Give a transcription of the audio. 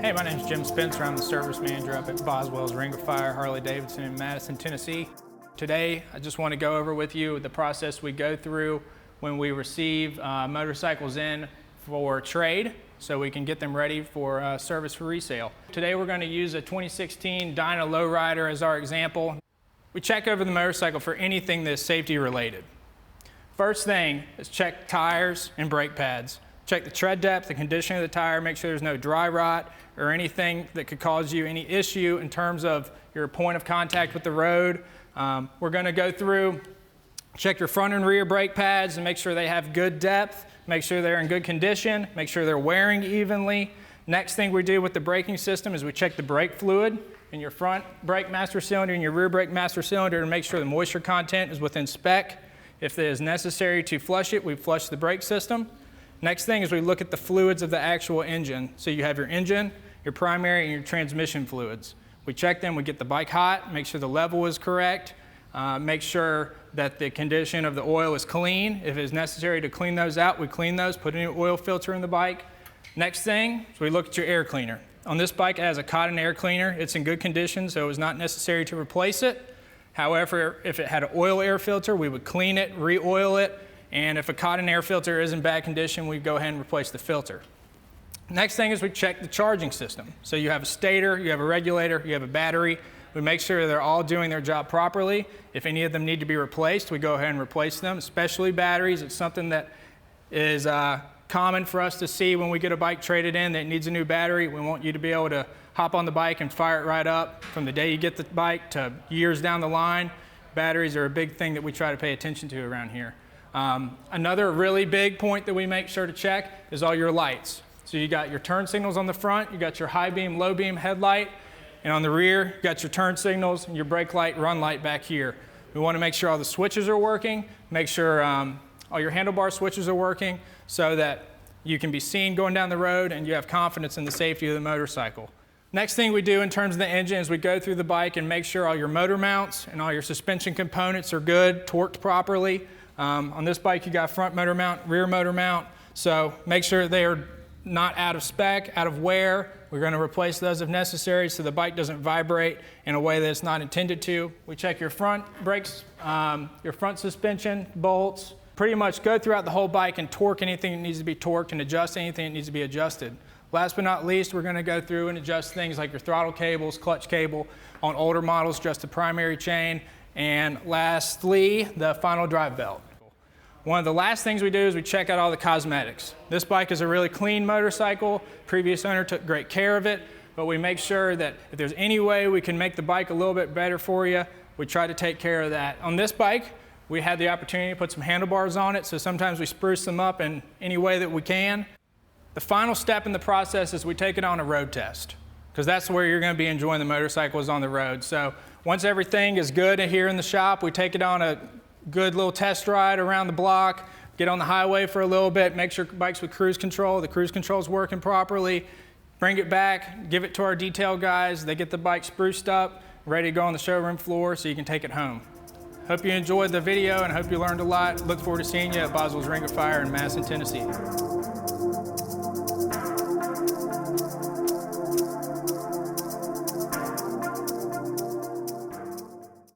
Hey, my name is Jim Spencer. I'm the service manager up at Boswell's Ring of Fire Harley-Davidson in Madison, Tennessee. Today, I just want to go over with you the process we go through when we receive motorcycles in for trade so we can get them ready for service for resale. Today, we're going to use a 2016 Dyna Lowrider as our example. We check over the motorcycle for anything that's safety related. First thing is check tires and brake pads. Check the tread depth, the condition of the tire, make sure there's no dry rot or anything that could cause you any issue in terms of your point of contact with the road. We're going to go through, check your front and rear brake pads and make sure they have good depth, make sure they're in good condition, make sure they're wearing evenly. Next thing we do with the braking system is we check the brake fluid in your front brake master cylinder and your rear brake master cylinder to make sure the moisture content is within spec. If it is necessary to flush it, we flush the brake system. Next thing is we look at the fluids of the actual engine. So you have your engine, your primary, and your transmission fluids. We check them, we get the bike hot, make sure the level is correct, make sure that the condition of the oil is clean. If it is necessary to clean those out, we clean those, put a new oil filter in the bike. Next thing is we look at your air cleaner. On this bike, it has a cotton air cleaner. It's in good condition, so it was not necessary to replace it. However, if it had an oil air filter, we would clean it, re-oil it, and if a cotton air filter is in bad condition, we go ahead and replace the filter. Next thing is we check the charging system. So you have a stator, you have a regulator, you have a battery. We make sure they're all doing their job properly. If any of them need to be replaced, we go ahead and replace them, especially batteries. It's something that is common for us to see when we get a bike traded in that needs a new battery. We want you to be able to hop on the bike and fire it right up from the day you get the bike to years down the line. Batteries are a big thing that we try to pay attention to around here. Another really big point that we make sure to check is all your lights. So you got your turn signals on the front, you got your high beam, low beam headlight, and on the rear, you got your turn signals and your brake light, run light back here. We want to make sure all the switches are working, make sure all your handlebar switches are working so that you can be seen going down the road and you have confidence in the safety of the motorcycle. Next thing we do in terms of the engine is we go through the bike and make sure all your motor mounts and all your suspension components are good, torqued properly. On this bike, you got front motor mount, rear motor mount, so make sure they are not out of spec, out of wear. We're going to replace those if necessary so the bike doesn't vibrate in a way that it's not intended to. We check your front brakes, your front suspension, bolts, pretty much go throughout the whole bike and torque anything that needs to be torqued and adjust anything that needs to be adjusted. Last but not least, we're going to go through and adjust things like your throttle cables, clutch cable. On older models, just the primary chain. And lastly, the final drive belt. One of the last things we do is we check out all the cosmetics. This bike is a really clean motorcycle. Previous owner took great care of it, but we make sure that if there's any way we can make the bike a little bit better for you, we try to take care of that. On this bike, we had the opportunity to put some handlebars on it, so sometimes we spruce them up in any way that we can. The final step in the process is we take it on a road test, because that's where you're going to be enjoying the motorcycle is on the road. So once everything is good here in the shop, we take it on a good little test ride around the block, get on the highway for a little bit, make sure the bike's with cruise control, the cruise control is working properly, bring it back, give it to our detail guys, they get the bike spruced up, ready to go on the showroom floor so you can take it home. Hope you enjoyed the video and hope you learned a lot. Look forward to seeing you at Boswell's Ring of Fire in Madison, Tennessee.